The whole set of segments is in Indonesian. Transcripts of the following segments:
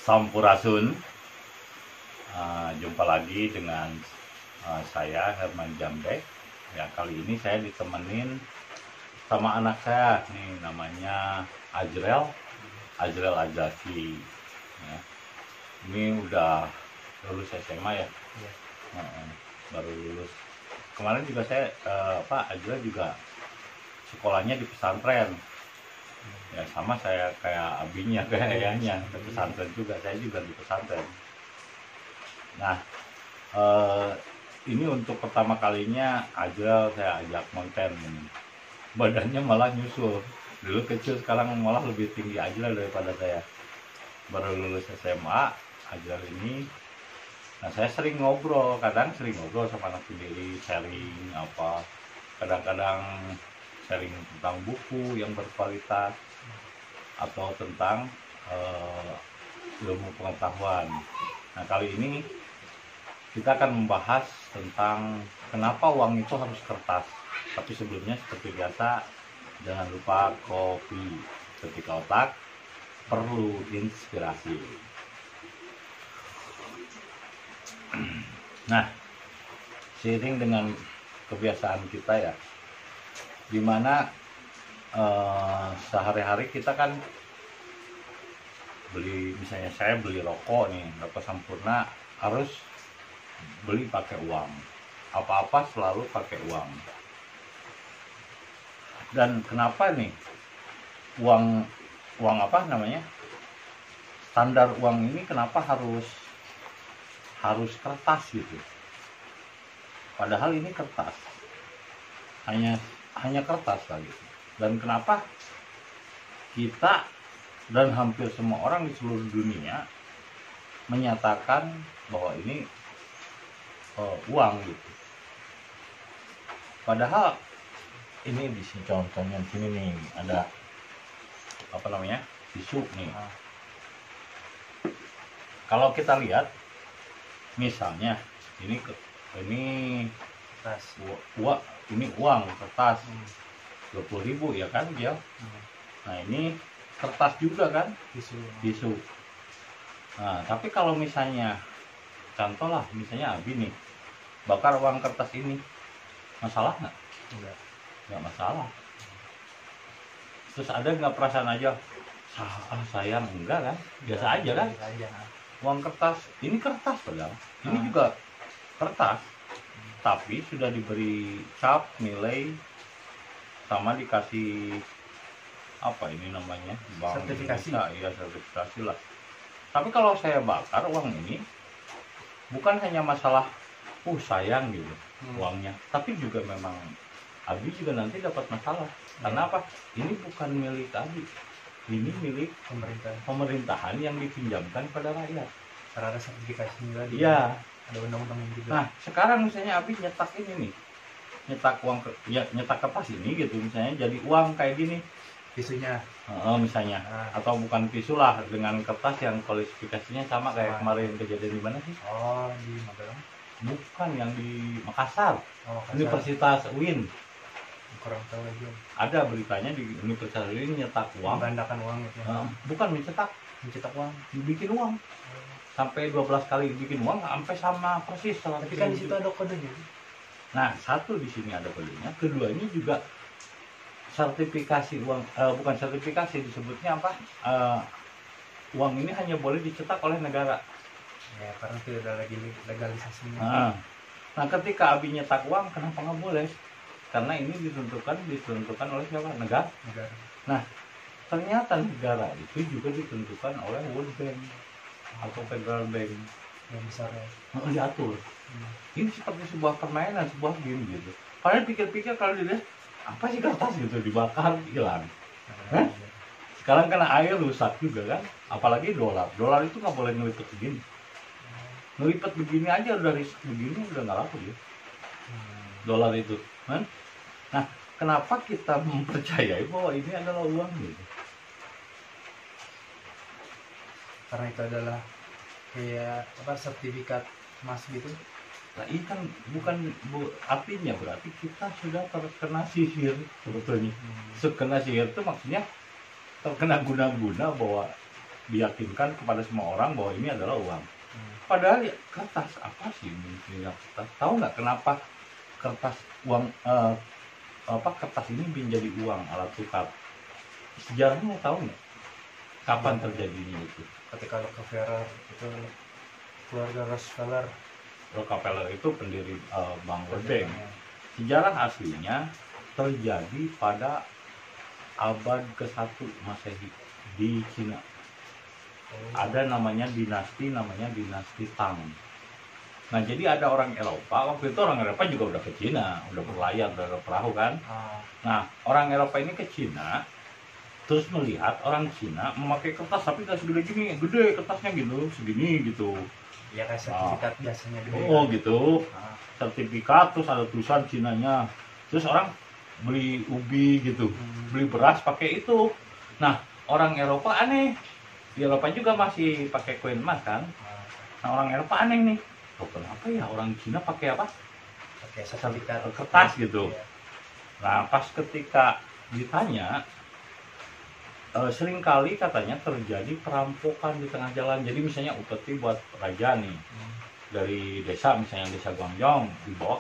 Sampurasun. Jumpa lagi dengan saya Herman Jambek. Ya, kali ini saya ditemenin sama anak saya nih, namanya Ajrel Azaki. Ya, ini udah lulus SMA ya. Baru lulus. Kemarin juga saya Pak Ajrel juga sekolahnya di pesantren. Ya sama saya kayak abinya kayaknya, di pesantren juga, saya juga di pesantren. Nah, ini untuk pertama kalinya Ajrel saya ajak konten ini. Badannya malah nyusul, dulu kecil sekarang malah lebih tinggi Ajrel daripada saya. Baru lulus SMA Ajrel ini. Nah, saya sering ngobrol sama anak sendiri, sharing apa, kadang-kadang sharing tentang buku yang berkualitas atau tentang ilmu pengetahuan. Nah, kali ini kita akan membahas tentang kenapa uang itu harus kertas. Tapi sebelumnya seperti biasa, jangan lupa kopi. Ketika otak perlu inspirasi. Nah, seiring dengan kebiasaan kita ya, dimana sehari-hari kita kan beli, misalnya saya beli rokok nih, rokok Sampurna, harus beli pakai uang. Apa-apa selalu pakai uang. Dan kenapa nih uang apa namanya, standar uang ini kenapa harus kertas gitu? Padahal ini kertas, hanya kertas lah gitu. Dan kenapa kita dan hampir semua orang di seluruh dunia menyatakan bahwa ini uang gitu? Padahal ini di sini contohnya, di sini nih ada apa namanya, tisu nih. Kalau kita lihat misalnya ini kertas, ini uang kertas 20.000 ya kan dia. Nah, ini kertas juga kan, tisu. Nah, tapi kalau misalnya contoh lah, misalnya Abi nih bakar uang kertas ini, masalah nggak? Nggak masalah. Terus ada nggak perasaan aja sayang? Enggak kan, biasa aja kan. Uang kertas, ini kertas padahal ini juga kertas, tapi sudah diberi cap nilai sama dikasih apa ini namanya, bank sertifikasi. Ya, sertifikasi lah. Tapi kalau saya bakar uang ini, bukan hanya masalah sayang gitu uangnya, tapi juga memang Abi juga nanti dapat masalah. Karena apa? Ini bukan milik Abi, ini milik pemerintahan yang dipinjamkan pada rakyat. Karena ada sertifikasinya tadi. Iya. Ada undang-undang juga. Nah, sekarang misalnya Abi nyetak ini nih, nyetak uang, nyetak kertas ini gitu, misalnya jadi uang kayak gini, tisunya misalnya, atau bukan tisu lah, dengan kertas yang kualifikasinya sama kayak kemarin kejadian di mana sih? Di Magelang. Bukan, yang di Makassar. Makassar. Universitas UIN. Kurang tahu lagi. Ada beritanya di Universitas UIN nyetak uang. Menggandakan uang gitu. Bukan mencetak uang, bikin uang. Sampai 12 kali bikin uang, sampai sama persis. Tapi kan di situ ada kodenya. Nah, satu di sini ada kodenya, kedua ini juga sertifikasi uang, bukan sertifikasi, disebutnya apa? Uang ini hanya boleh dicetak oleh negara. Ya, karena tidak ada lagi legalisasinya. Nah, ketika Abi nyetak uang, kenapa nggak boleh? Karena ini ditentukan oleh siapa? Negara. Nah, ternyata negara itu juga ditentukan oleh World Bank atau Federal Bank yang besar ya. Diatur. Ini seperti sebuah permainan, sebuah game gitu. Padahal pikir-pikir kalau dilihat, apa sih kertas gitu, dibakar hilang. Sekarang kena air rusak juga kan, apalagi dolar itu nggak boleh ngelipet begini. Ngelipet begini aja udah risk begini, udah nggak laku ya dolar itu kan. Nah, kenapa kita mempercayai bahwa ini adalah uang gitu? Karena itu adalah kayak apa, sertifikat emas gitu. Nah, ini kan bukan artinya berarti kita sudah terkena sihir sebetulnya. Terkena sihir itu maksudnya terkena guna-guna bahwa diyakinkan kepada semua orang bahwa ini adalah uang. Padahal ya, kertas apa sih ini kertas? Tahu nggak kenapa kertas uang kertas ini menjadi uang alat tukar? Sejarahnya tahu nggak? Kapan terjadinya itu? Ketika Rockefeller itu, keluarga Rockefeller. Rockefeller itu pendiri Bank World Bank. Sejarah aslinya terjadi pada abad ke-1 Masehi di Cina. Ada namanya dinasti Tang. Nah, jadi ada orang Eropa, waktu itu orang Eropa juga udah ke Cina, udah berlayar, udah ada perahu kan. Nah, orang Eropa ini ke Cina, terus melihat orang Cina memakai kertas tapi nggak segede gini, gede kertasnya gitu, segini gitu. Ya kayak sertifikat biasanya gede. Oh gitu, sertifikat terus ada tulisan Cinanya. Terus orang beli ubi gitu, beli beras pakai itu. Nah, orang Eropa aneh. Di Eropa juga masih pakai koin emas kan. Nah, orang Eropa aneh nih. Oh, kenapa ya orang Cina pakai apa? Pakai sertifikat kertas gitu. Iya. Nah, pas ketika ditanya, seringkali katanya terjadi perampokan di tengah jalan. Jadi misalnya upeti buat raja nih, dari desa, misalnya desa Guangzhou, dibawa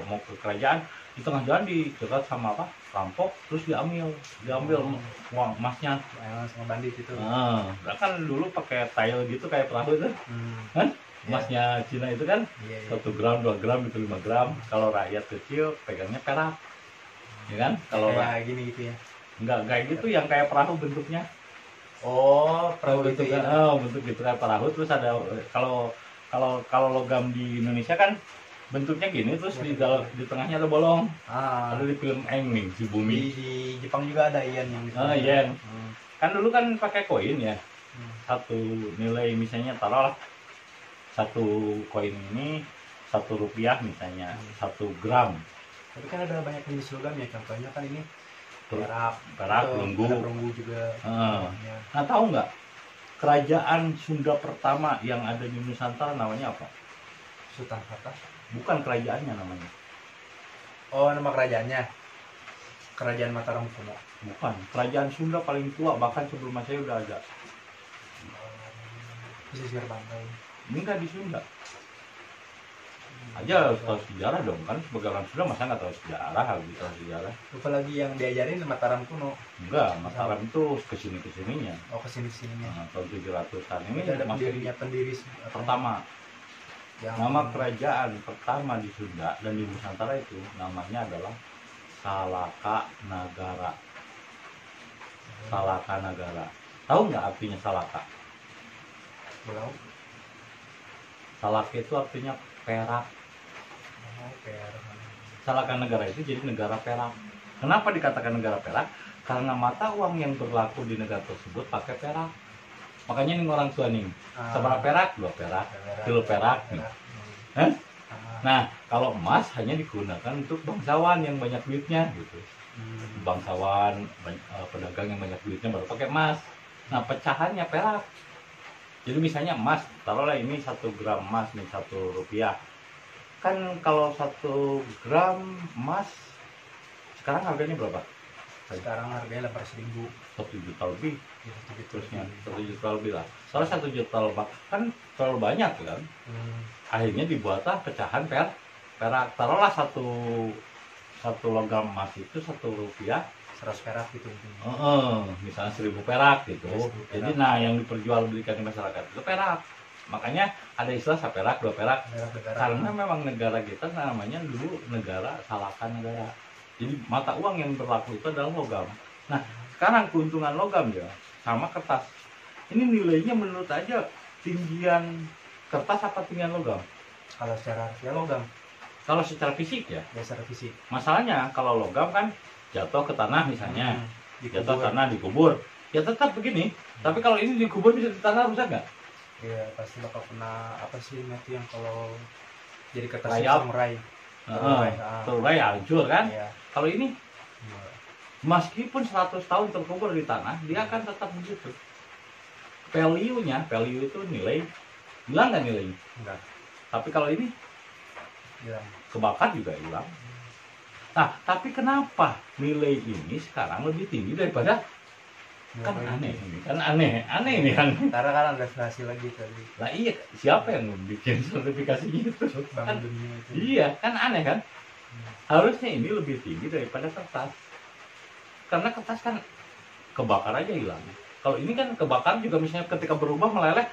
mau ke kerajaan, di tengah jalan dicegat sama apa? Rampok, terus diambil uang emasnya. Sama bandit itu. Nah, kan dulu pakai tile gitu kayak perahu itu, kan? Emasnya Cina itu kan 1 gram, 2 gram, itu 5 gram. Kalau rakyat kecil pegangnya perak, ya kan? Kalau kayak gini gitu ya. Enggak kayak gitu, yang kayak perahu bentuknya. Oh, perahu itu bentuk, ya. bentuk gitu kayak perahu. Terus ada kalau logam di Indonesia kan bentuknya gini, terus di tengahnya ada bolong. Ada di film Eng nih, si Bumi. Di Jepang juga ada yen yang gitu. Yen. Kan dulu kan pakai koin ya. Satu nilai misalnya taruhlah 1 koin ini 1 rupiah misalnya, 1 gram. Tapi kan ada banyak jenis logam ya, contohnya kan ini perak, perunggu juga. Nah, tahu nggak kerajaan Sunda pertama yang ada di Nusantara namanya apa? Sultan Hatta. Bukan kerajaannya namanya. Oh, nama kerajaannya Kerajaan Mataram Kuno. Bukan, kerajaan Sunda paling tua, bahkan sebelum Masehi udah ada. Pesisir pantai. Enggak di Sunda. Aja harus tahu sejarah dong, kan sebagai orang Sunda masa nggak tahu sejarah, harus tahu sejarah. Apalagi yang diajarin Mataram Kuno. Enggak, Mataram itu kesininya. Oh, kesininya. Nah, tahun 700-an ini ada pendiri pertama. Yang Nama kerajaan pertama di Sunda dan di Nusantara itu namanya adalah Salaka Nagara. Salaka Nagara. Tahu nggak artinya Salaka? Pulau. Salaka itu artinya perak. Oh, perak. Salaka Negara itu jadi negara perak. Kenapa dikatakan negara perak? Karena mata uang yang berlaku di negara tersebut pakai perak. Makanya nih orang tua nih, seberapa perak? 2 perak, 3 perak nih. Nah, kalau emas hanya digunakan untuk bangsawan yang banyak duitnya gitu. Bangsawan, pedagang yang banyak duitnya baru pakai emas. Nah, pecahannya perak. Jadi misalnya emas, taruhlah ini 1 gram emas nih, 1 rupiah. Kan kalau 1 gram emas sekarang harganya berapa? Sekarang harganya 800.000. 1 juta lebih. Terusnya 1 juta lebih lah. Soalnya 1 juta lebih kan terlalu banyak kan. Akhirnya dibuatlah pecahan perak. Taruhlah satu logam emas itu 1 rupiah. 100 perak gitu. Misalnya 1.000 perak gitu. 1.000 perak. Jadi nah yang diperjualbelikan di masyarakat itu perak. Makanya ada istilah 1 perak, 2 perak. Karena memang negara kita namanya dulu negara Salaka Negara. Jadi mata uang yang berlaku itu adalah logam. Nah, sekarang keuntungan logam ya sama kertas. Ini nilainya menurut aja tinggian kertas apa tinggian logam? Kalau secara ya logam. Kalau secara fisik ya. Secara fisik. Masalahnya kalau logam kan jatuh ke tanah misalnya, jatuh tanah dikubur, ya tetap begini. Tapi kalau ini dikubur bisa di tanah rusak nggak? Iya, pasti bakal kena apa sih nanti yang kalau jadi kertas Rayap. terurai. Terurai hancur kan? Iya. Kalau ini meskipun 100 tahun terkubur di tanah, dia akan tetap begitu. Value itu nilai, hilang nggak nilainya? Enggak. Tapi kalau ini Hilang. kebakar juga hilang. Nah, tapi kenapa nilai ini sekarang lebih tinggi daripada Kan aneh ini, kan aneh ini kan. Karena kan ada inflasi lagi tadi. Lah iya, siapa yang bikin sertifikasinya itu? Bank Kan, dunia itu. iya, kan aneh kan? Harusnya ini lebih tinggi daripada kertas. Karena kertas kan kebakar aja hilang. Kalau ini kan kebakar juga misalnya ketika berubah meleleh,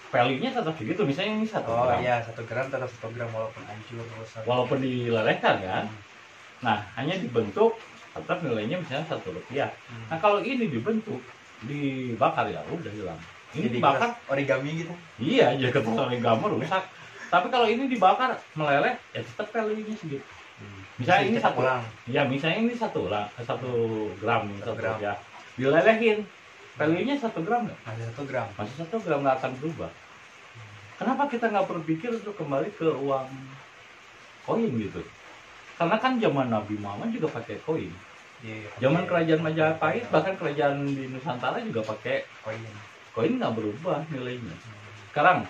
value-nya tetap segitu. Misalnya ini 1 Oh gram. iya, 1 gram tetap 1 gram walaupun hancur rusak. Walaupun dilelehkan kan. Nah, hanya dibentuk tetap nilainya misalnya Rp1. Nah, kalau ini dibentuk, dibakar ya udah hilang. Ini Jadi dibakar, origami gitu. iya, jadi kertas origami rusak. Tapi kalau ini dibakar meleleh, ya tetap value-nya segitu. Misalnya ini Cetak satu, ulang. ya misalnya ini 1 gram, nih, 1 gram. ya, dilelehin, value-nya 1 gram nggak? Masih 1 gram. Masih 1 gram nggak akan berubah. Kenapa kita nggak berpikir untuk kembali ke uang koin gitu? Karena kan zaman Nabi Muhammad juga pakai koin. Iya, Zaman kerajaan Majapahit bahkan kerajaan di Nusantara juga pakai koin. koin, nggak berubah nilainya. Sekarang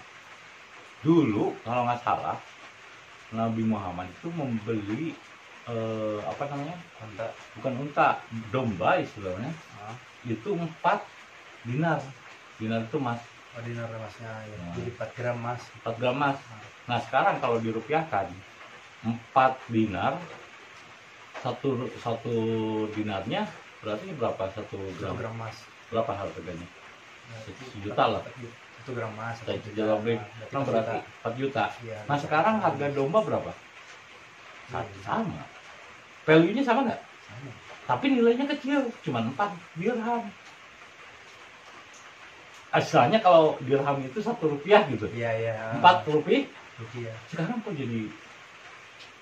dulu kalau nggak salah Nabi Muhammad itu membeli apa namanya, Unta. bukan unta, domba istilahnya, Ah, itu 4 dinar. Dinar itu mas, oh dinar emasnya ya. Nah. Jadi 4 gram emas. 4 gram mas. Nah sekarang kalau dirupiahkan 4 dinar, satu dinarnya berarti berapa 1 1 gram? gram emas. Berapa harganya? Nah, 1 juta lah. 1 gram emas. 1 juta lebih. Nah, berarti 4 juta. Iya, Nah sekarang harga domba berapa? Iya, Sama. Value-nya sama nggak? sama. Tapi nilainya kecil, cuma 4 dirham. Asalnya kalau dirham itu Rp1 gitu, Iya, iya. 4 rupiah. rupiah. Sekarang kok jadi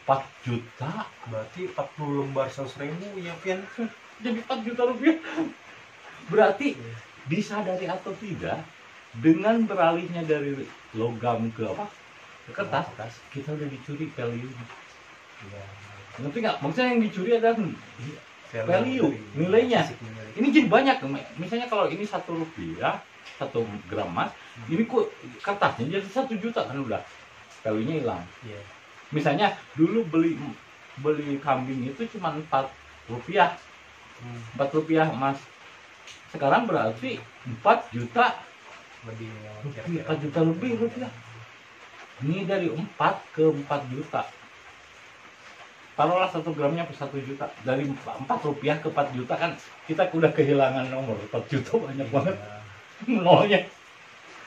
4 juta? Berarti 40 lembar 100.000 ya, Pian. Jadi 4 juta rupiah. Berarti disadari atau tidak, dengan beralihnya dari logam ke apa? Ke kertas, kita udah dicuri value-nya. Iya. Ngerti nggak? Maksudnya yang dicuri adalah value, nilainya. Ini jadi banyak. Misalnya kalau ini Rp1, 1 gram emas, ini kok kertasnya jadi 1 juta kan udah value-nya hilang. Iya. Misalnya dulu beli kambing itu cuma Rp4, Rp4 emas. Sekarang berarti 4 juta Lebih rupiah, 4 juta lebih rupiah. Ini dari 4 ke 4 juta. Taruhlah 1 gramnya per 1 juta. Dari Rp4 ke 4 juta kan kita udah kehilangan nomor. 4 juta banyak banget nolnya.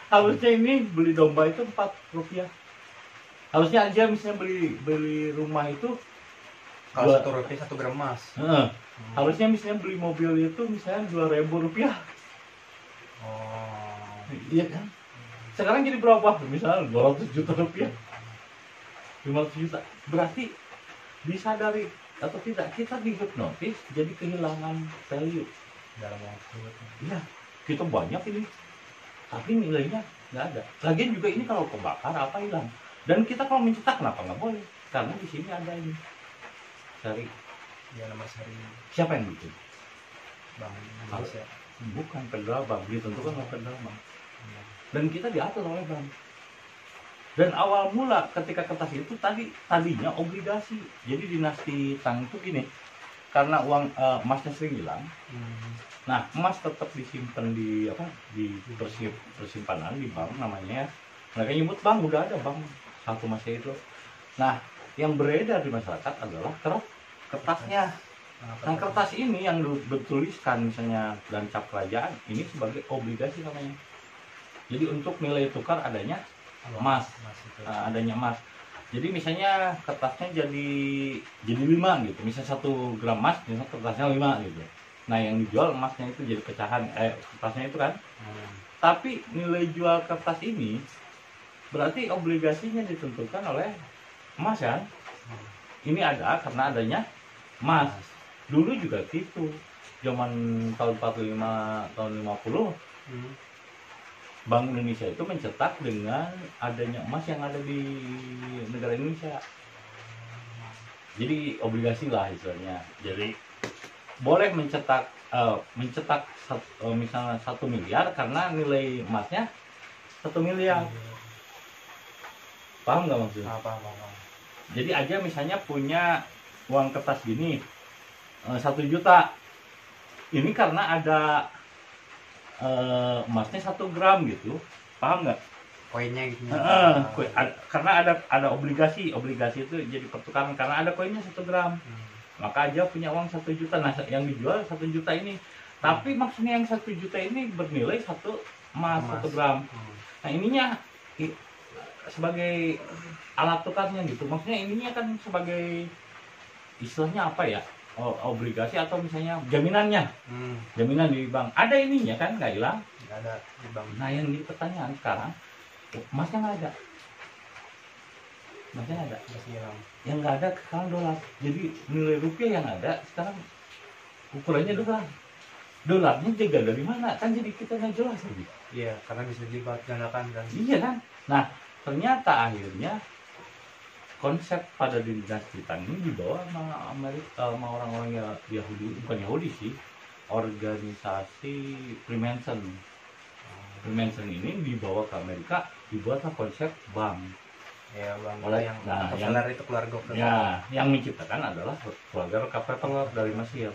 Harusnya ini beli domba itu Rp4. Harusnya aja misalnya beli rumah itu Kalau Rp1 1 gram emas. harusnya misalnya beli mobil itu misalnya Rp2.000. Oh. Iya kan? Sekarang jadi berapa? Misalnya Rp200 juta. 500 juta. Berarti disadari atau tidak, kita dihipnotis jadi kehilangan value Dalam waktu. iya, kita banyak ini tapi nilainya nggak ada. Lagian juga ini kalau kebakar apa hilang. Dan kita kalau mencetak kenapa nggak boleh? Karena di sini ada ini dari Ya nomor seri siapa yang bikin? Bank Indonesia. Bukan Federal Bank, ditentukan oleh Federal Bank. Dan kita diatur oleh bank. Dan awal mula ketika kertas itu tadinya obligasi. Jadi dinasti Tang itu gini, karena uang emasnya sering hilang. Nah, emas tetap disimpan di persimpanan di bank namanya. Mereka nyebut bank, udah ada bank satu masih itu. Nah, yang beredar di masyarakat adalah kertasnya. Nah, kertas ini yang bertuliskan misalnya dan cap kerajaan ini sebagai obligasi namanya. Jadi untuk nilai tukar adanya emas, adanya emas. Jadi misalnya kertasnya jadi 5 gitu. Misalnya 1 gram emas, misalnya kertasnya 5 gitu. Nah, yang dijual emasnya itu jadi pecahan kertasnya itu kan. Tapi nilai jual kertas ini berarti obligasinya ditentukan oleh emas kan. Ini ada karena adanya emas. Dulu juga gitu. Zaman tahun 45, tahun 50 Bank Indonesia itu mencetak dengan adanya emas yang ada di negara Indonesia. Jadi obligasi lah istilahnya. Jadi boleh mencetak misalnya 1 miliar karena nilai emasnya 1 miliar. Paham nggak maksudnya? Apa. Jadi aja misalnya punya uang kertas gini 1 juta. Ini karena ada emasnya 1 gram gitu, paham nggak? Koinnya gitu. Karena ada obligasi itu jadi pertukaran karena ada koinnya 1 gram. Maka aja punya uang 1 juta. Nah, yang dijual 1 juta ini. Tapi maksudnya yang 1 juta ini bernilai satu emas 1 gram. Nah, ininya sebagai alat tukarnya gitu. Maksudnya ininya kan sebagai istilahnya apa ya? Obligasi atau misalnya jaminannya. Jaminan di bank. Ada ininya kan nggak hilang? Nggak ada di bank. Nah, yang jadi pertanyaan sekarang, emasnya nggak ada. Emasnya nggak ada. Yang nggak ada sekarang dolar. Jadi nilai rupiah yang ada sekarang ukurannya dolar. Dolarnya juga dari mana? Kan jadi kita nggak jelas lagi. Iya, karena bisa digandakan kan. Iya kan? Nah, ternyata akhirnya konsep pada dinasti Tang ini dibawa sama Amerika, sama orang-orang Yahudi, bukan Yahudi sih, organisasi Freemason. Freemason ini dibawa ke Amerika, dibuatlah konsep bank. Ya, bank Oleh yang yang itu keluarga. Ya, yang menciptakan adalah keluarga Rockefeller dari Mesir.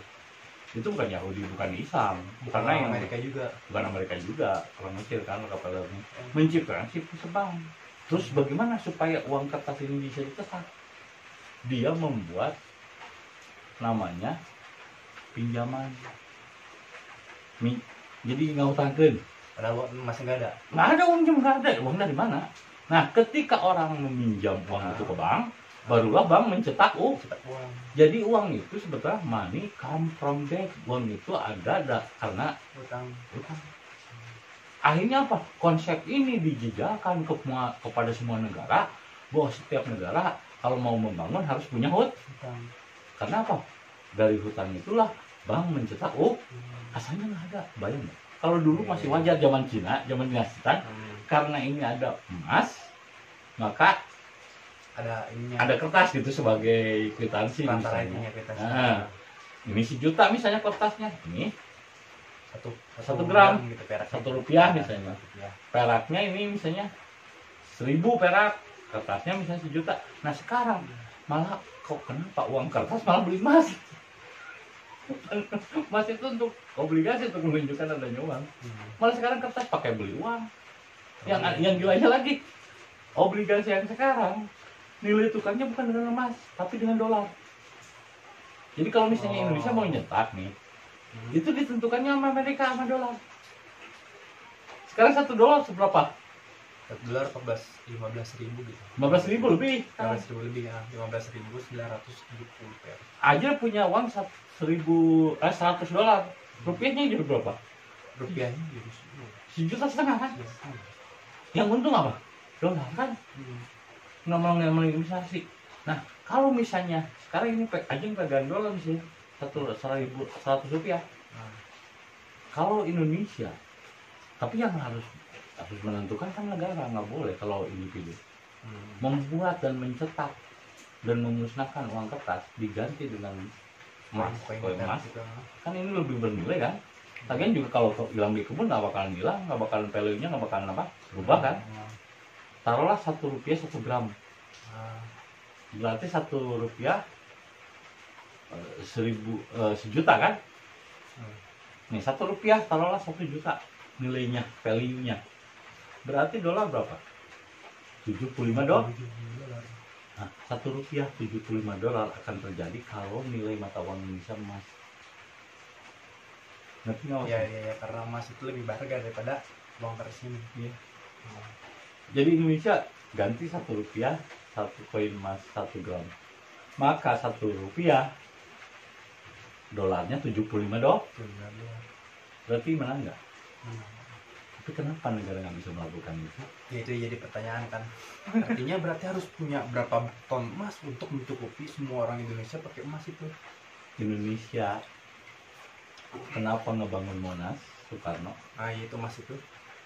Itu bukan Yahudi, bukan Islam, karena yang Amerika juga. Bukan Amerika juga, orang Mesir kan Rockefeller menciptakan sistem bank. Terus bagaimana supaya uang kertas ini bisa dicetak? Dia membuat namanya pinjaman. Jadi nggak utangkan. Padahal masih nggak ada. Nggak ada nggak ada. Uang dari mana? Nah, ketika orang meminjam uang itu ke bank, barulah bank mencetak uang. Jadi uang itu sebetulnya money come from bank. Uang itu ada karena utang. Akhirnya apa? Konsep ini dijejalkan kepada semua negara, bahwa setiap negara kalau mau membangun harus punya hutang. Karena apa? Dari hutang itulah bank mencetak uang. Asalnya nggak ada, bayang nggak? Kalau dulu masih wajar zaman Cina, zaman dinasti Tang, karena ini ada emas, maka ada kertas gitu sebagai kwitansi misalnya. Nah, ini 1 juta misalnya kertasnya, ini 1 gram gitu, perak 1 rupiah misalnya. Peraknya ini misalnya 1.000 perak, kertasnya misalnya 1 juta. Nah, sekarang malah kok kenapa uang kertas malah beli emas? Emas itu untuk obligasi, untuk menunjukkan adanya uang. Malah sekarang kertas pakai beli uang. Yang gilanya lagi, obligasi yang sekarang nilai tukarnya bukan dengan emas, tapi dengan dolar. Jadi kalau misalnya Indonesia mau nyetak nih, itu ditentukannya sama Amerika sama dolar. Sekarang $1 seberapa? $1 15.000 gitu. 15.000 lebih. 15.000 lebih ya, 15.970 per. Aja punya uang $100. Rupiahnya jadi berapa? Rupiahnya jadi 1,5 juta kan? Yang untung apa? Dolar kan? Ngomong investasi. Nah, kalau misalnya sekarang ini anjing pegang dolar misalnya 100 rupiah. Kalau Indonesia, tapi yang harus menentukan kan negara, nggak boleh kalau individu membuat dan mencetak dan memusnahkan uang kertas diganti dengan emas. Kan ini lebih bernilai kan? Lagian juga kalau hilang di kebun nggak bakalan hilang, nggak bakalan value-nya nggak bakalan apa berubah kan? Taruhlah 1 rupiah 1 gram, berarti 1 rupiah 1 juta kan? Nih 1 rupiah taruhlah 1 juta nilainya, value-nya. Berarti dolar berapa? 75 dolar. Nah, 1 rupiah 75 dolar akan terjadi kalau nilai mata uang Indonesia emas. Ngerti nggak? Ya, karena emas itu lebih berharga daripada uang kertas ini. Iya. Jadi Indonesia ganti 1 rupiah 1 koin emas 1 gram. Maka 1 rupiah dolarnya 75 dolar. Berarti menang nggak? Tapi kenapa negara nggak bisa melakukan itu? Ya, itu jadi pertanyaan kan. Artinya berarti harus punya berapa ton emas untuk mencukupi semua orang Indonesia pakai emas itu. Indonesia kenapa ngebangun Monas Soekarno? Itu emas itu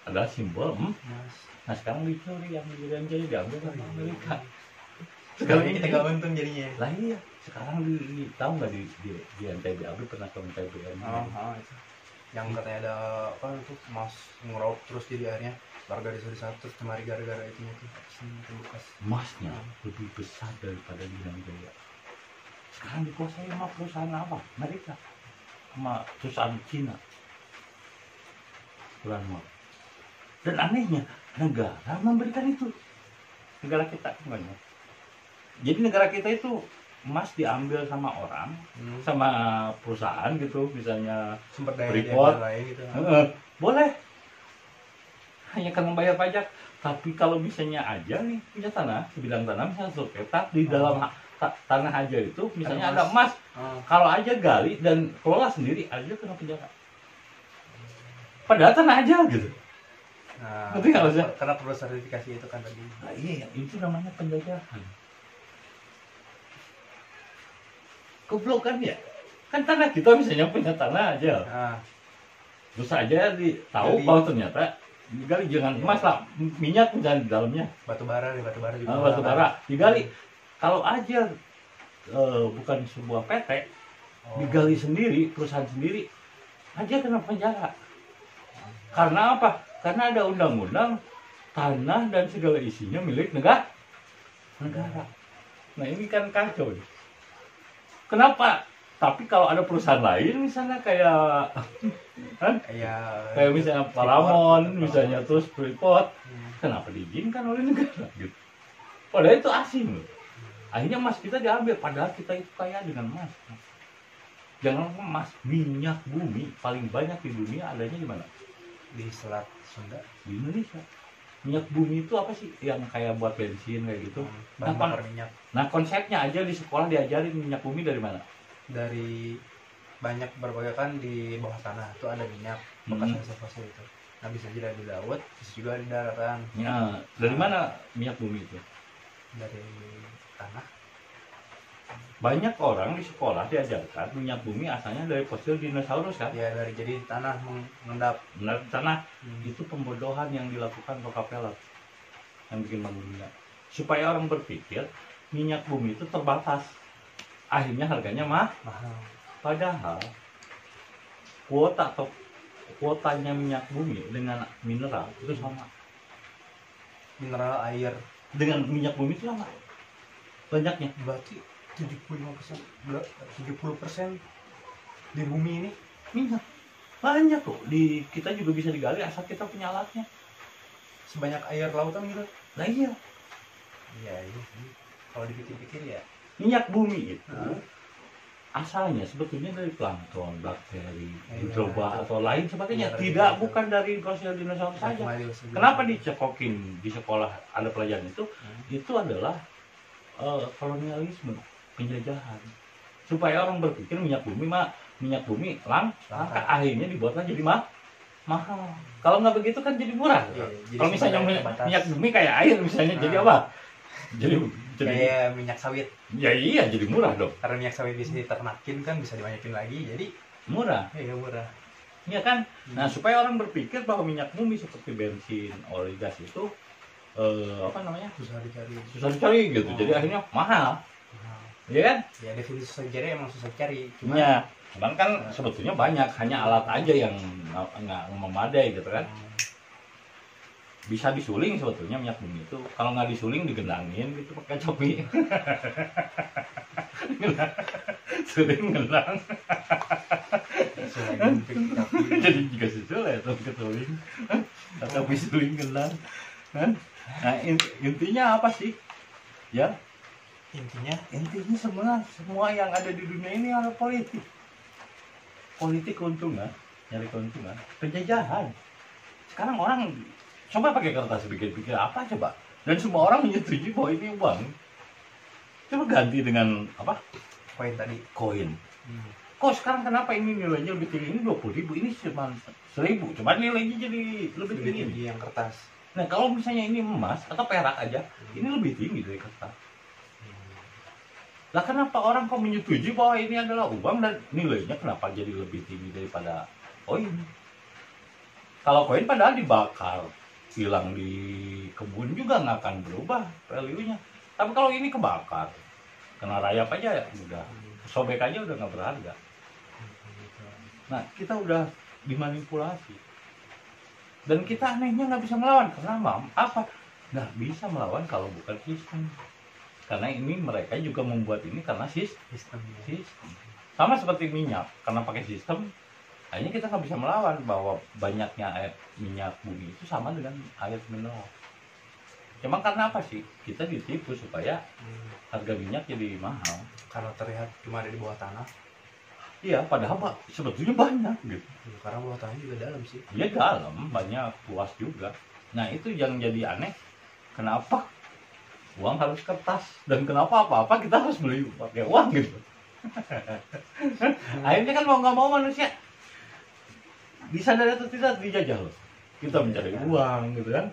Adalah simbol emas. Nah sekarang dicuri, yang jadi diambil sama Amerika. Sekarang kita nggak untung jadinya. Lah iya, sekarang tahu nggak di NTB Abi pernah ke NTB itu. Yang katanya ada apa itu emas ngeraup terus jadi akhirnya warga desa terus kemari gara-gara itu bekas emasnya lebih besar daripada di Jaya. Sekarang dikuasai sama perusahaan apa? Amerika, sama perusahaan Cina. bulan Maret. Dan anehnya negara memberikan itu, negara kita banyak. Jadi negara kita itu emas diambil sama orang, sama perusahaan gitu, misalnya sumber daya Freeport, lain gitu. boleh hanya karena membayar pajak. Tapi kalau misalnya aja nih punya tanah, sebidang tanah misalnya 1 petak di dalam tanah aja itu misalnya ada emas, kalau aja gali dan kelola sendiri aja kena penjara. Padahal tanah aja gitu. Nah, Ngerti nggak maksudnya? karena perlu sertifikasi itu kan tadi. Nah, iya, itu namanya penjajahan. Goblok kan ya? Kan tanah kita misalnya punya tanah aja. Nah, Terus aja tahu Jadi- bahwa ternyata digali jangan emas lah, minyak misalnya di dalamnya. batu bara juga. Batu bara digali. Kalau aja bukan sebuah PT, digali sendiri, perusahaan sendiri, aja kena penjara. Karena apa? Karena ada undang-undang tanah dan segala isinya milik negara. Nah ini kan kacau. Kenapa? Tapi kalau ada perusahaan lain misalnya kayak kayak misalnya Paramount, misalnya terus Freeport, kenapa diizinkan oleh negara gitu? Padahal itu asing loh. Akhirnya emas kita diambil, padahal kita itu kaya dengan emas. Jangan emas, minyak bumi paling banyak di dunia adanya di mana? di Selat Sunda. Di Indonesia. Minyak bumi itu apa sih? Yang kayak buat bensin kayak gitu. Bahan bakar minyak. Nah konsepnya aja di sekolah diajarin minyak bumi dari mana? Dari banyak berbagai kan di bawah tanah itu ada minyak bekas hasil fosil itu. Nah bisa juga di laut, bisa juga di daratan. Ya, dari mana minyak bumi itu? Dari tanah. Banyak orang di sekolah diajarkan minyak bumi asalnya dari fosil dinosaurus kan? Ya dari jadi tanah mengendap. Benar sana itu pembodohan yang dilakukan Rockefeller yang bikin Bank Dunia supaya orang berpikir minyak bumi itu terbatas, akhirnya harganya Mahal. padahal kuotanya minyak bumi dengan mineral itu sama. Mineral air Dengan minyak bumi itu sama banyaknya. berarti 75%, 70% di bumi ini Minyak banyak kok, di kita juga bisa digali asal kita punya alatnya. sebanyak air lautan gitu. Nah iya, Iya sih. Kalau dipikir-pikir ya. minyak bumi itu asalnya sebetulnya dari plankton, bakteri, mikroba atau lain sebagainya. Tidak, bukan dari fosil dinosaurus saja. Kenapa dicekokin di sekolah ada pelajaran itu? Itu adalah kolonialisme, penjajahan. Supaya orang berpikir minyak bumi langka, akhirnya dibuatlah jadi mahal. Kalau nggak begitu kan jadi murah. Jadi Kalau misalnya terbatas. minyak bumi kayak air misalnya, jadi apa? Jadi Kayak minyak sawit. ya iya, jadi murah dong. Karena minyak sawit bisa diternakin kan, bisa dibanyakin lagi, jadi Murah. iya murah. Iya kan? Nah, supaya orang berpikir bahwa minyak bumi seperti bensin, oli, gas itu apa namanya? Susah dicari. Susah dicari gitu. Jadi akhirnya mahal. Iya kan? Ya definisi susah dicari emang susah dicari. Cuma Iya. Cuman kan sebetulnya banyak, hanya alat aja yang nggak memadai gitu kan. Bisa disuling sebetulnya minyak bumi itu. Kalau nggak disuling digendangin gitu pakai copi. Suling gendang. Jadi juga susul ya tuh kesuling. Atau bisuling gendang. Nah intinya apa sih? Ya intinya semua yang ada di dunia ini adalah politik keuntungan, nyari keuntungan, penjajahan. Sekarang orang coba pakai kertas pikir-pikir apa coba, dan semua orang menyetujui bahwa ini uang. Coba ganti dengan apa? Koin tadi. Koin. Kok sekarang kenapa ini nilainya lebih tinggi? Ini 20.000, ini cuma 1.000, cuma nilainya jadi lebih tinggi. Yang kertas. Nah kalau misalnya ini emas atau perak aja, ini lebih tinggi dari kertas. Lah kenapa orang kok menyetujui bahwa ini adalah uang dan nilainya kenapa jadi lebih tinggi daripada koin? Kalau koin padahal dibakar, hilang di kebun juga nggak akan berubah value-nya. Tapi kalau ini kebakar, kena rayap aja ya udah, sobek aja udah nggak berharga. Nah kita udah dimanipulasi. Dan kita anehnya nggak bisa melawan. Kenapa? Apa? Nggak bisa melawan kalau bukan sistem. Karena ini mereka juga membuat ini karena sistem. Sama seperti minyak, karena pakai sistem, Akhirnya kita nggak bisa melawan bahwa banyaknya air minyak bumi itu sama dengan air mineral. Cuma karena apa sih? Kita ditipu supaya harga minyak jadi mahal. Karena terlihat cuma ada di bawah tanah. Iya, padahal Pak, sebetulnya banyak gitu. Ya, karena bawah tanah juga dalam sih. Iya dalam, banyak, luas juga. Nah itu yang jadi aneh. Kenapa uang harus kertas dan kenapa apa-apa kita harus beli pakai uang gitu. Akhirnya kan mau nggak mau manusia disadari atau tidak dijajah loh. Kita mencari uang gitu kan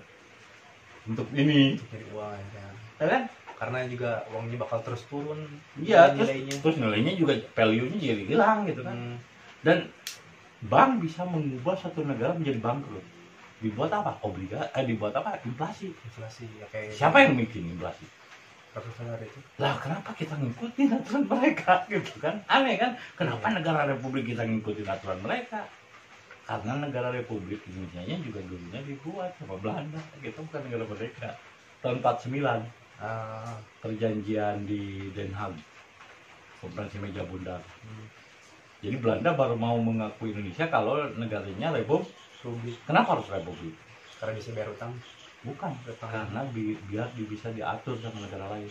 untuk ini. Cari uang ya. Ya kan? Karena juga uangnya bakal terus turun. Iya, nilainya. terus nilainya juga value-nya jadi hilang gitu kan. Dan bank bisa mengubah satu negara menjadi bangkrut. Dibuat apa? Dibuat apa? Inflasi. Inflasi ya kayak Siapa yang bikin inflasi? Rockefeller itu. Lah kenapa kita ngikutin aturan mereka gitu kan? Aneh kan? Kenapa negara Republik kita ngikutin aturan mereka? Karena negara Republik Indonesia juga dulunya dibuat sama Belanda. Kita bukan negara merdeka. Tahun 49 perjanjian di Den Haag, konferensi meja bundar. Jadi Belanda baru mau mengakui Indonesia kalau negaranya Republik. Kenapa harus Republik? Karena bisa bayar utang. Bukan, karena biar bisa diatur sama negara lain.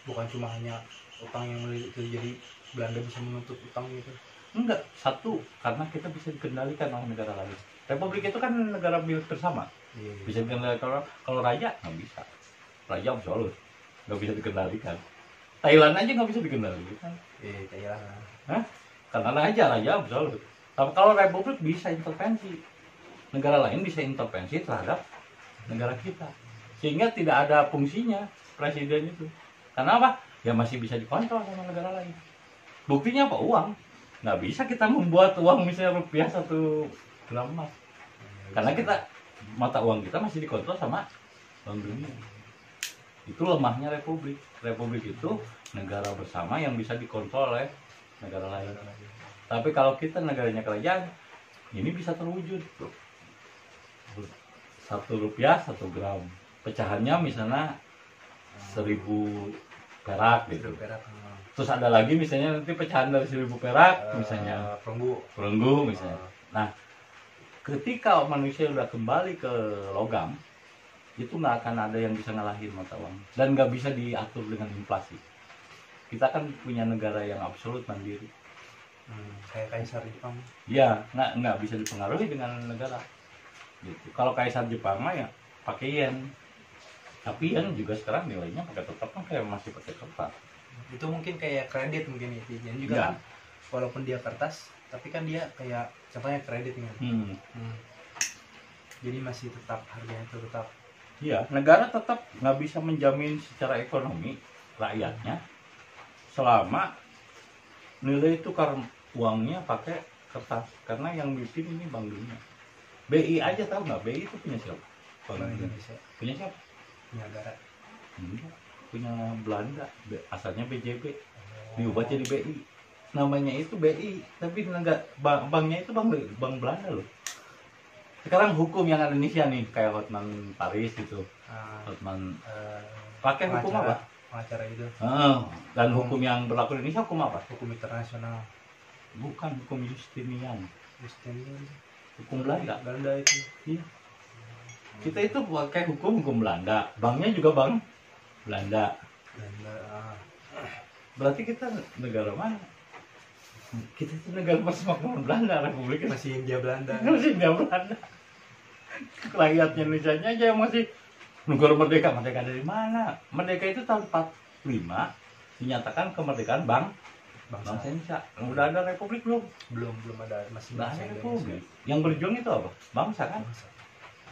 Bukan cuma hanya utang yang itu, jadi Belanda bisa menuntut utang gitu. Enggak, satu, karena kita bisa dikendalikan oleh negara lain. Republik itu kan negara milik bersama. Iya. Bisa dikendalikan. Kalau raja nggak bisa. Raja absolut, nggak bisa dikendalikan. Thailand aja nggak bisa dikendalikan. Thailand. Hah? Karena raja absolut. Tapi kalau Republik bisa intervensi. Negara lain bisa intervensi terhadap negara kita. Sehingga tidak ada fungsinya presiden itu. Karena apa? Ya masih bisa dikontrol sama negara lain. Buktinya apa? Uang. Nggak bisa kita membuat uang misalnya rupiah 1 gram emas. Karena kita mata uang kita masih dikontrol sama Bank Dunia. Itu lemahnya Republik. Republik itu negara bersama yang bisa dikontrol oleh negara lain. Tapi kalau kita negaranya kerajaan, ini bisa terwujud. 1 rupiah 1 gram. Pecahannya misalnya 1000 perak gitu. Terus ada lagi misalnya nanti pecahan dari 1000 perak misalnya perunggu misalnya. Nah, ketika manusia udah kembali ke logam, itu nggak akan ada yang bisa ngalahin mata uang dan nggak bisa diatur dengan inflasi. Kita kan punya negara yang absolut mandiri. Kayak Kaisar Jepang. Ya, nggak bisa dipengaruhi dengan negara. Gitu. Kalau Kaisar Jepang mah ya pakai yen. Tapi yen juga sekarang nilainya tetap kayak masih pakai kertas. Itu mungkin kayak kredit mungkin itu. Yen juga kan, walaupun dia kertas, tapi kan dia kayak contohnya kredit kan. Jadi masih tetap harganya itu tetap. Iya, negara tetap nggak bisa menjamin secara ekonomi rakyatnya selama nilai itu karena uangnya pakai kertas. Karena yang bikin ini Bank Dunia. BI aja tahu nggak? BI itu punya siapa? Bank Indonesia. Punya siapa? Punya negara. Enggak. Punya Belanda. Asalnya BJB. Diubah jadi BI. Namanya itu BI, tapi banknya itu bank Belanda loh. Sekarang hukum yang ada di Indonesia nih, kayak Hotman Paris gitu. Hotman pakai hukum apa? Pengacara itu. Dan hukum yang berlaku di Indonesia hukum apa? Hukum internasional. Bukan, hukum Justinian. Justinian. Hukum Belanda. Belanda itu. Iya. Kita itu pakai hukum Belanda. Banknya juga bank Belanda. Berarti kita negara mana? Kita itu negara persemakmuran Belanda, Republik masih Hindia Belanda. Masih Hindia Belanda. Rakyatnya Indonesia aja yang masih negara merdeka. Merdeka dari mana? Merdeka itu tahun 45 dinyatakan kemerdekaan bangsa Indonesia. Udah ada Republik belum? Belum ada, masih bangsa Republik. Yang berjuang itu apa? Bangsa kan?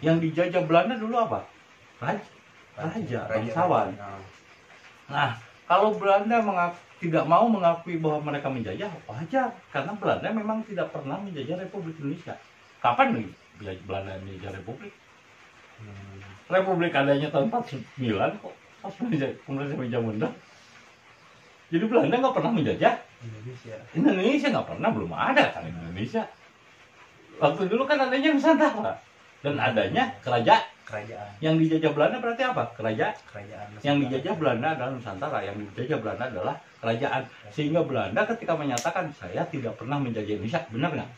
Yang dijajah Belanda dulu apa? Raja, bangsawan. Nah, kalau Belanda tidak mau mengakui bahwa mereka menjajah, wajar. Karena Belanda memang tidak pernah menjajah Republik Indonesia. Kapan nih Belanda menjajah Republik? Republik adanya tahun 49 kok. Pas Konferensi Meja Bundar. Jadi Belanda nggak pernah menjajah Indonesia nggak pernah, belum ada kan Indonesia. Waktu dulu kan adanya Nusantara. dan adanya kerajaan. Kerajaan. Yang dijajah Belanda berarti apa? Kerajaan. Kerajaan. Yang dijajah Belanda adalah Nusantara, yang dijajah Belanda adalah kerajaan. Sehingga Belanda ketika menyatakan saya tidak pernah menjajah Indonesia, benar nggak?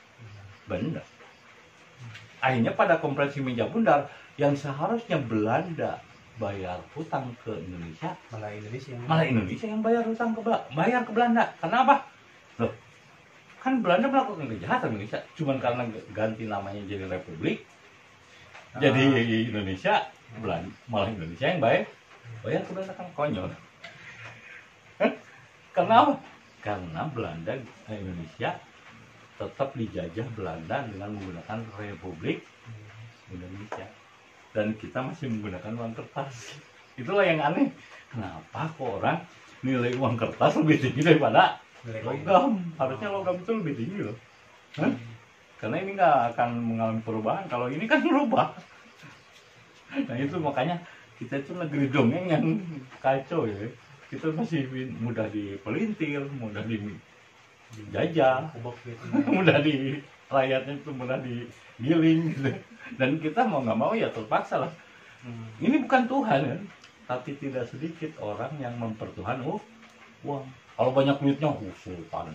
Benar. Akhirnya pada konferensi meja bundar yang seharusnya Belanda bayar hutang ke Indonesia, malah Indonesia yang bayar hutang bayar ke Belanda. Karena apa? Loh, kan Belanda melakukan kejahatan Indonesia, cuman karena ganti namanya jadi Republik, jadi Indonesia, Belanda malah Indonesia yang bayar ke Belanda, kan konyol. Karena apa? Karena Indonesia tetap dijajah Belanda dengan menggunakan Republik Indonesia, dan kita masih menggunakan uang kertas. Itulah yang aneh. Kenapa kok orang nilai uang kertas lebih tinggi daripada logam? Harusnya logam itu lebih tinggi loh. Karena ini nggak akan mengalami perubahan. Kalau ini kan berubah. Nah itu makanya kita itu negeri dongeng yang kacau ya. Kita masih mudah dipelintir, mudah dijajah, mudah di rakyatnya itu mudah digiling gitu. Dan kita mau nggak mau ya terpaksa lah. Ini bukan Tuhan kan, tapi tidak sedikit orang yang mempertuhan uang. Kalau banyak duitnya, sultan,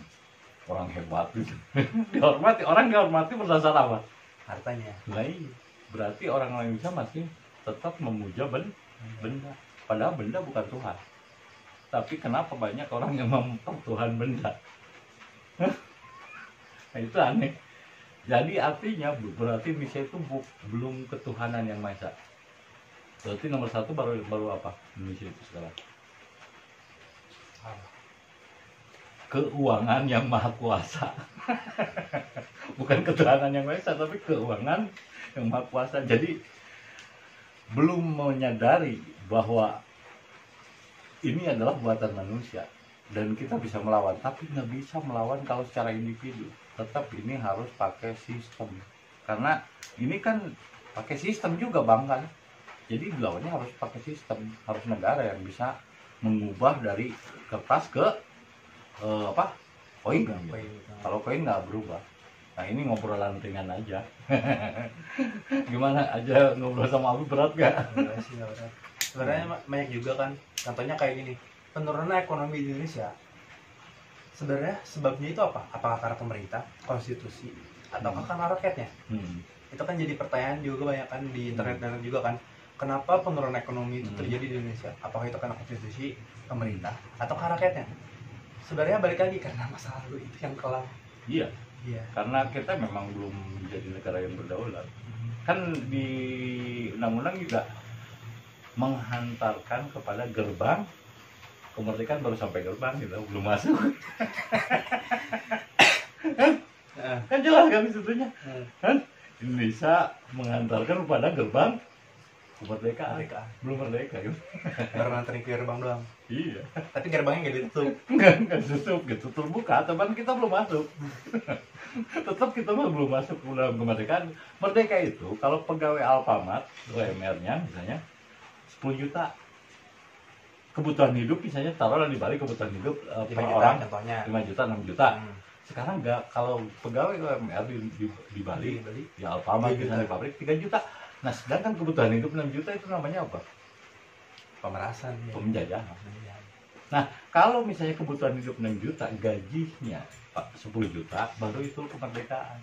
orang hebat gitu. Dihormati berdasar apa? Hartanya. Nah, berarti orang Indonesia masih tetap memuja benda. Padahal benda bukan Tuhan. Tapi kenapa banyak orang yang mempertuhan benda? Nah, itu aneh. Jadi artinya berarti Indonesia itu belum ketuhanan yang Maha Esa. Berarti nomor satu baru apa Indonesia itu sekarang? Keuangan yang maha kuasa. Bukan ketuhanan yang Maha Esa, tapi keuangan yang maha kuasa. Jadi belum menyadari bahwa ini adalah buatan manusia dan kita bisa melawan, tapi nggak bisa melawan kalau secara individu. Tetap ini harus pakai sistem, karena ini kan pakai sistem juga bang kan. Jadi lawannya harus pakai sistem, harus negara yang bisa mengubah dari kertas ke koin kan. Kalau koin nggak berubah. Nah ini ngobrolan ringan aja. Gimana aja ngobrol sama Abi, berat gak? Enggak sih, nggak berat. Sebenarnya banyak juga kan, contohnya kayak gini, penurunan ekonomi di Indonesia. Sebenarnya sebabnya itu apa? Apakah karena pemerintah, konstitusi, ataukah karena rakyatnya? Itu kan jadi pertanyaan juga banyak kan di internet dan juga kan. Kenapa penurunan ekonomi itu terjadi di Indonesia? Apakah itu karena konstitusi, pemerintah, atau karena rakyatnya? Sebenarnya balik lagi karena masa lalu itu yang kelam. Iya. Karena kita memang belum menjadi negara yang berdaulat. Kan di undang-undang juga menghantarkan kepada gerbang kemerdekaan, baru sampai gerbang gitu, belum masuk. Kan jelas kan situnya. Kan Indonesia menghantarkan kepada gerbang kemerdekaan. Belum merdeka gitu. Baru nganterin ke gerbang doang. Iya. Tapi gerbangnya nggak ditutup. Nggak ditutup gitu, terbuka, tapi kita belum masuk. Tetap kita belum masuk ke dalam kemerdekaan. Merdeka itu kalau pegawai Alfamart, UMR-nya misalnya 10 juta. Kebutuhan hidup misalnya taruhlah di Bali kebutuhan hidup per orang contohnya 5 juta, 6 juta. Sekarang enggak, kalau pegawai UMR di Bali, di Alfamart misalnya di pabrik 3 juta. Nah, sedangkan kebutuhan hidup 6 juta itu namanya apa? Pemerasan, penjajahan. Nah, kalau misalnya kebutuhan hidup 6 juta, gajinya 10 juta, baru itu kemerdekaan.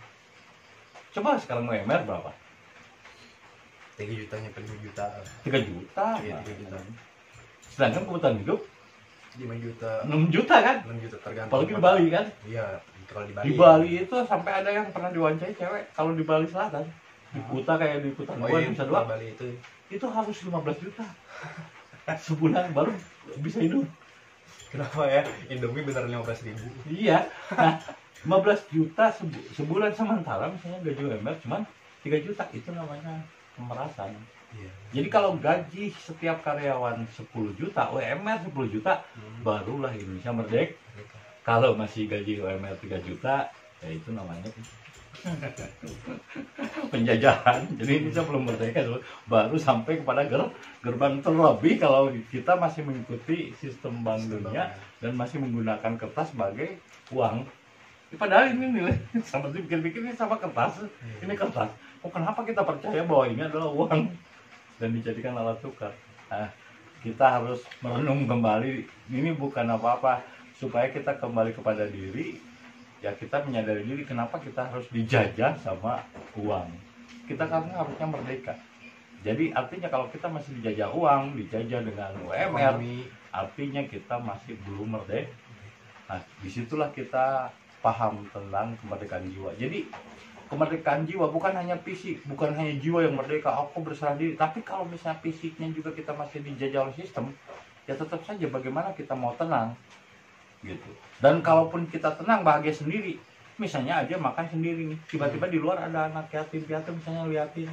Coba sekarang UMR berapa? 3 juta nyampe 2 juta. 3 juta. Iya, 3 juta. Sedangkan kebutuhan hidup 5 juta. 6 juta kan? 6 juta tergantung. Apalagi di Bali kan? Iya, kalau di Bali. Di Bali itu sampai ada yang pernah diwawancarai cewek kalau di Bali Selatan. Di Kuta kayak di Kuta Dua, bisa dua. Bali itu harus 15 juta. Sebulan baru bisa hidup. Kenapa ya? Indomie bener 15.000. Iya. Nah, 15 juta sebulan, sementara misalnya gaji UMR cuma 3 juta, itu namanya pemerasan. Iya. Jadi kalau gaji setiap karyawan 10 juta, UMR 10 juta, barulah Indonesia merdeka. Kalau masih gaji UMR 3 juta, ya itu namanya penjajahan. Jadi Indonesia belum merdeka, baru sampai kepada gerbang. Terlebih kalau kita masih mengikuti sistem Bank Dunia dan masih menggunakan kertas sebagai uang. Padahal ini nilai sama, pikir-pikir ini sama kertas, ini kertas. Oh, kenapa kita percaya bahwa ini adalah uang dan dijadikan alat tukar? Nah, kita harus merenung kembali. Ini bukan apa-apa, supaya kita kembali kepada diri. Ya, kita menyadari diri kenapa kita harus dijajah sama uang. Kita kan harusnya merdeka. Jadi artinya kalau kita masih dijajah uang, dijajah dengan UMR, artinya kita masih belum merdeka. Nah, disitulah kita paham tentang kemerdekaan jiwa. Jadi kemerdekaan jiwa bukan hanya fisik, bukan hanya jiwa yang merdeka, aku berserah diri. Tapi kalau misalnya fisiknya juga kita masih dijajah oleh sistem, ya tetap saja bagaimana kita mau tenang, gitu. Dan kalaupun kita tenang, bahagia sendiri, misalnya aja makan sendiri nih, tiba-tiba di luar ada anak yatim piatu misalnya liatin,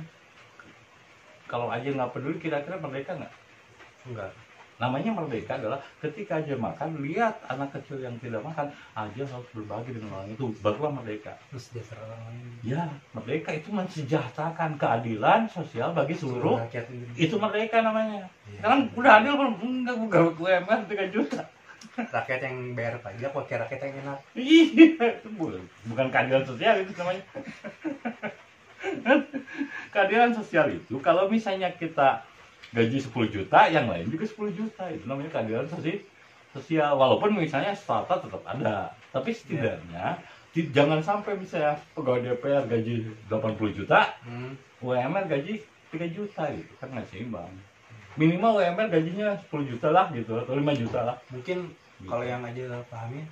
kalau aja nggak peduli, kira-kira merdeka nggak? Enggak. Namanya merdeka adalah ketika aja makan, lihat anak kecil yang tidak makan, aja harus berbagi dengan orang itu, barulah merdeka. Sejahtera orang lain. Ya, merdeka itu mensejahterakan keadilan sosial bagi seluruh. Rakyat ini. Itu merdeka namanya. Iya. Sekarang udah adil belum? Enggak, bukan UMR 3 juta. Rakyat yang bayar pajak, wakil rakyat yang enak. Iya, itu bukan keadilan sosial itu namanya. Keadilan sosial itu kalau misalnya kita gaji 10 juta, yang lain juga 10 juta, itu namanya keadilan sosial. Walaupun misalnya strata tetap ada, tapi setidaknya jangan sampai misalnya pegawai DPR gaji 80 juta, UMR gaji 3 juta, gitu kan nggak seimbang. Minimal UMR gajinya 10 juta lah gitu, atau 5 juta lah. Mungkin kalau yang aja pahamin,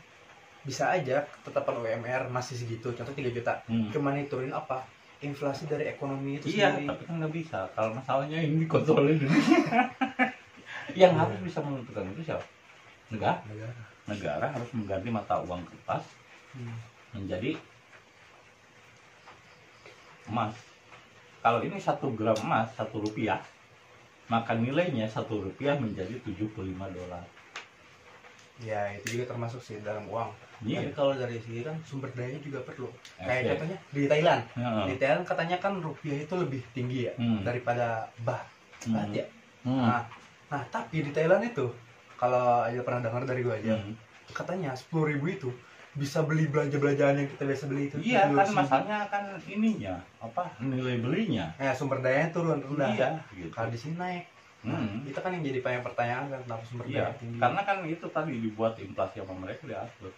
bisa aja ketetapan UMR masih segitu, contoh 3 juta. Cuman diturunin apa? Inflasi dari ekonomi itu Iya, sendiri. tapi kan nggak bisa. Kalau masalahnya ini dikontrolin dulu. Yang harus bisa menentukan itu siapa? Negara. Negara harus mengganti mata uang kertas menjadi emas. Kalau ini 1 gram emas, 1 rupiah, maka nilainya 1 rupiah menjadi 75 dolar. Ya, itu juga termasuk sih dalam uang. Iya. Tapi kalau dari sini kan sumber dayanya juga perlu. Oke. Kayak contohnya di Thailand. Heeh. Di Thailand katanya kan rupiah itu lebih tinggi ya daripada baht. Baht ya. Nah, tapi di Thailand itu kalau aja pernah dengar dari gua aja, katanya 10.000 itu bisa beli belanja-belanjaan yang kita biasa beli itu. Iya, kan masalahnya kan ininya, apa? Nilai belinya. Ya, sumber dayanya turun rendah. Iya, gitu. Kalau di sini naik. Itu kan yang jadi banyak pertanyaan kan, kenapa sumber Iya, daya tinggi. karena kan itu tadi dibuat inflasi sama mereka diatur.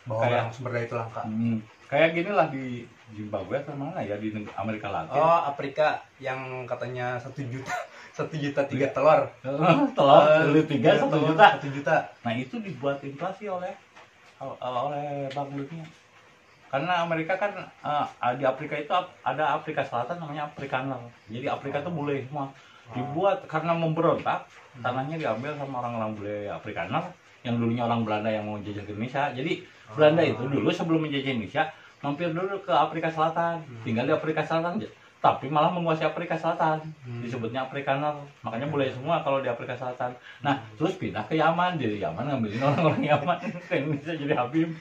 Bahwa kayak- orang sumber daya itu langka. Kayak gini lah di Zimbabwe atau mana ya, di Amerika Latin. Oh, Afrika yang katanya 1 juta 1 juta 3 telur. Telur beli 3 1 juta. 1 juta. Nah, itu dibuat inflasi oleh Bank Dunia. Karena Amerika kan di Afrika itu ada Afrika Selatan namanya Afrikaner. Jadi Afrika itu bule semua. Dibuat karena memberontak, tanahnya diambil sama orang-orang bule Afrikaner yang dulunya orang Belanda yang mau jajah ke Indonesia. Jadi Belanda itu dulu sebelum menjajah Indonesia mampir dulu ke Afrika Selatan, tinggal di Afrika Selatan, tapi malah menguasai Afrika Selatan. Disebutnya Afrikaner, makanya bule semua kalau di Afrika Selatan. Nah, terus pindah ke Yaman, dari Yaman ngambilin orang-orang Yaman ke Indonesia jadi Habib.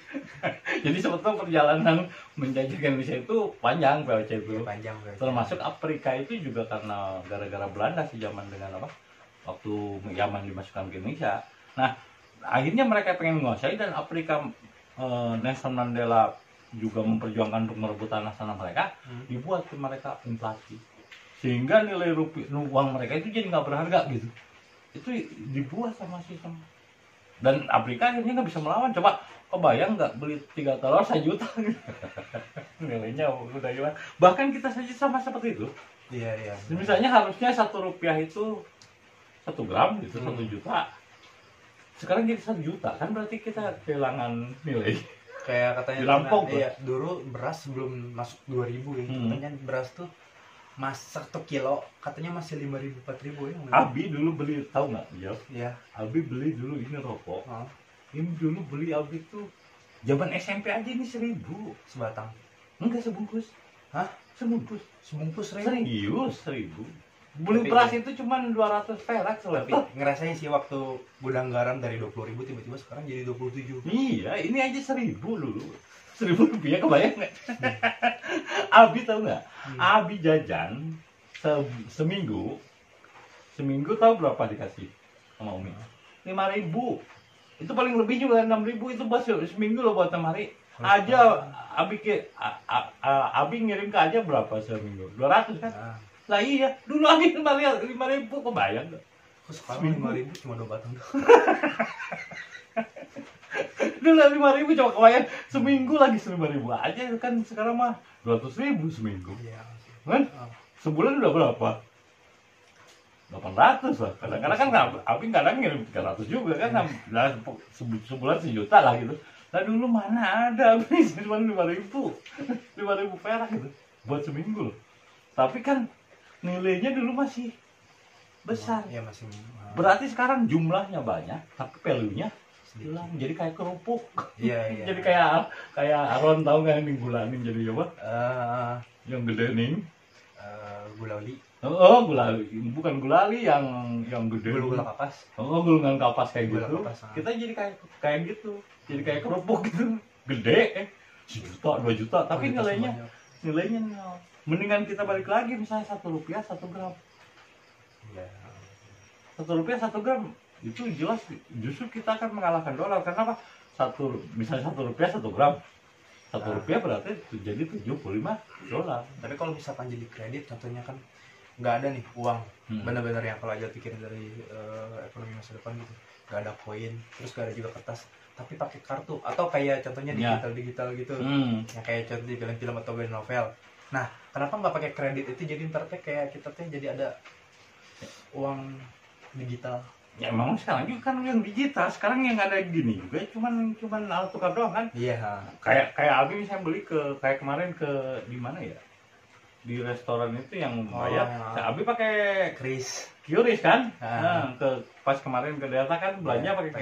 Jadi sebetulnya perjalanan menjajah ke Indonesia itu panjang, POC itu. Panjang. Termasuk Afrika itu juga karena gara-gara Belanda sih zaman dengan apa? Waktu Yaman dimasukkan ke Indonesia. Nah, akhirnya mereka pengen menguasai, dan Afrika Nelson Mandela juga memperjuangkan untuk merebut tanah sana mereka, dibuat ke mereka inflasi, sehingga nilai uang mereka itu jadi nggak berharga gitu. Itu dibuat sama sistem, dan Afrika akhirnya nggak bisa melawan. Coba kebayang nggak beli 3 telur 1 juta gitu. Nilainya udah gimana? Bahkan kita saja sama seperti itu. Iya. Misalnya harusnya 1 rupiah itu 1 gram gitu, 1 juta. Sekarang jadi 1 juta, kan berarti kita kehilangan nilai. Kayak katanya Dirampok, iya, dulu beras sebelum masuk 2000 ya. Katanya beras tuh masak 1 kilo katanya masih 5.000 4.000 ya. Abi dulu beli, tahu nggak, Jel? Iya. Abi beli dulu ini rokok. Ini dulu beli Abi tuh zaman SMP aja ini 1.000. Sebatang. Enggak, sebungkus. Hah? Sebungkus. Sebungkus 1.000. Serius, 1.000. Beli Tapi- beras itu cuma 200 perak Tapi selebih. ngerasain sih waktu gudang garam dari 20.000 tiba-tiba sekarang jadi 27. Iya, ini aja 1.000 dulu. 1.000 rupiah, kebayang nggak? Abi tahu nggak? Abi jajan seminggu tahu berapa dikasih sama Umi? 5.000. Itu paling lebih juga 6.000, itu buat seminggu loh buat 6 hari. aja Abi ngirim ke aja berapa seminggu? 200 kan? Nah, Lah iya, dulu Abi 5.000 kebayang nggak? kok sekarang 5.000 cuma 2 batang doang. Dulu 5.000 coba kebayang, seminggu lagi 5.000 aja kan, sekarang mah 200.000 seminggu. Iya. Kan? Sebulan udah berapa? 800 lah. Kadang-kadang kan Abi kadang ngirim 300 juga kan. Nah, sebulan 1 juta lah gitu. Nah dulu mana ada Abi cuma 5.000 perak gitu buat seminggu loh. Tapi kan nilainya dulu masih besar. Iya masih. Berarti sekarang jumlahnya banyak, tapi value-nya Sedikit. hilang. Jadi kayak kerupuk. Iya. Jadi kayak Aron tahu nggak yang digulanin jadi apa? Eh, Yang gede nih. gulali. Oh, gulali, bukan gulali yang gede. Gula kapas. Oh, gulungan kapas kayak Gula gitu. kapas, Kita jadi kayak gitu. Jadi kayak kerupuk gitu. Gede, 1 juta, 2 juta, tapi nilainya nol. Mendingan kita balik lagi misalnya Rp1 1 gram. Iya. Rp1 1 gram itu jelas justru kita akan mengalahkan dolar. Karena apa? Misalnya Rp1 1 gram. Rp1 berarti jadi $75. Tapi kalau misalkan jadi kredit contohnya kan nggak ada nih uang benar-benar yang kalau aja pikirin dari ekonomi masa depan gitu, nggak ada koin, terus nggak ada juga kertas, tapi pakai kartu atau kayak contohnya digital gitu, yang kayak contoh di film-film atau di novel. Nah, kenapa nggak pakai kredit itu, jadi ntar teh kayak kita teh jadi ada uang digital. Ya emang sekarang juga kan yang digital, sekarang yang ada gini juga cuman alat tukar doang kan. Iya. Kayak Abi misalnya beli kayak kemarin di mana ya, di restoran itu yang bayar, Abi pakai QRIS kan. Pas kemarin ke Delta kan belanja pakai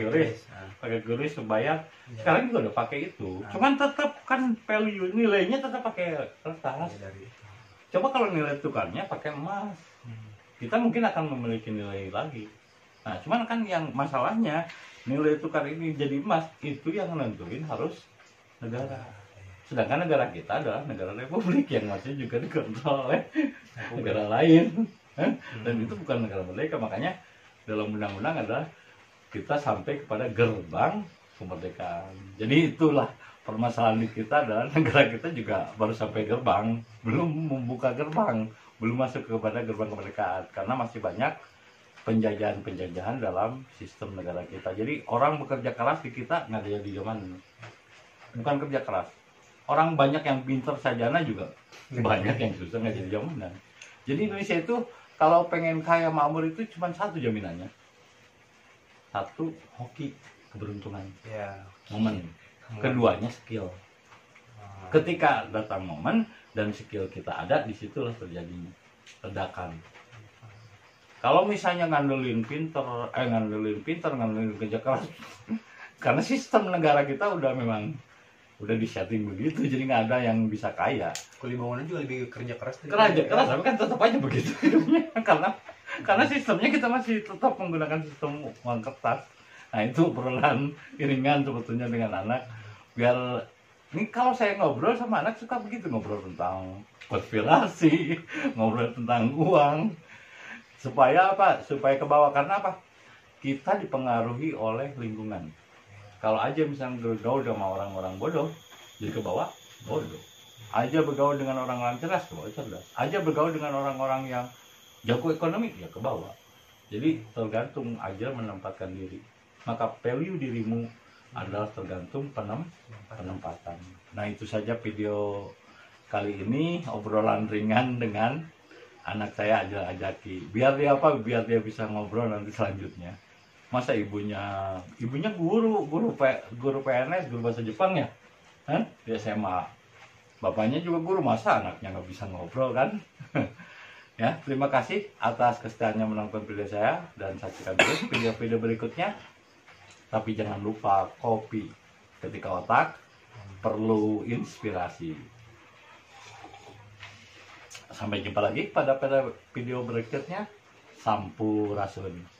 QRIS bayar. Sekarang juga udah pakai itu, cuman tetap kan value nilainya tetap pakai kertas. Coba kalau nilai tukarnya pakai emas, kita mungkin akan memiliki nilai lagi. Nah, cuman kan yang masalahnya nilai tukar ini jadi emas itu yang nentuin harus negara. Sedangkan negara kita adalah negara republik yang masih juga dikontrol oleh negara lain. Dan itu bukan negara merdeka, makanya dalam undang-undang adalah kita sampai kepada gerbang kemerdekaan. Jadi itulah permasalahan di kita adalah negara kita juga baru sampai gerbang, belum membuka gerbang, belum masuk kepada gerbang kemerdekaan karena masih banyak penjajahan dalam sistem negara kita. Jadi orang bekerja keras di kita nggak ada di zaman ini. Bukan kerja keras. Orang banyak yang pinter sarjana juga banyak yang susah nggak jadi jaminan. Jadi Indonesia itu kalau pengen kaya makmur itu cuma satu jaminannya. Satu, hoki, keberuntungan. Ya. Momen. Keduanya skill. Ketika datang momen dan skill kita ada, disitulah terjadi ledakan. Kalau misalnya ngandelin pinter, ngandelin kerja keras, karena sistem negara kita udah disetting begitu, jadi nggak ada yang bisa kaya. Kuli bangunan juga lebih kerja keras. Kerja keras, tapi kan tetap aja begitu hidupnya, karena sistemnya kita masih tetap menggunakan sistem uang kertas. Nah itu perlahan iringan sebetulnya dengan anak, biar ini kalau saya ngobrol sama anak suka begitu, ngobrol tentang konspirasi, ngobrol tentang uang. Supaya apa? Supaya ke bawah. Karena apa? Kita dipengaruhi oleh lingkungan. Kalau aja misalnya bergaul sama orang-orang bodoh, jadi ke bawah bodoh. Aja bergaul dengan orang-orang cerdas, ke bawah cerdas. Aja bergaul dengan orang-orang yang jago ekonomi, ya ke bawah. Jadi tergantung aja menempatkan diri. Maka value dirimu adalah tergantung penempatan. Nah itu saja video kali ini, obrolan ringan dengan anak saya ajaki, biar dia bisa ngobrol nanti selanjutnya. Masa ibunya guru PNS, guru bahasa Jepang ya, di SMA. Bapaknya juga guru, masa anaknya nggak bisa ngobrol kan? Ya, terima kasih atas kesetiaannya menonton video saya dan saksikan terus video-video berikutnya. Tapi jangan lupa kopi ketika otak perlu inspirasi. Sampai jumpa lagi pada video berikutnya. Sampurasun.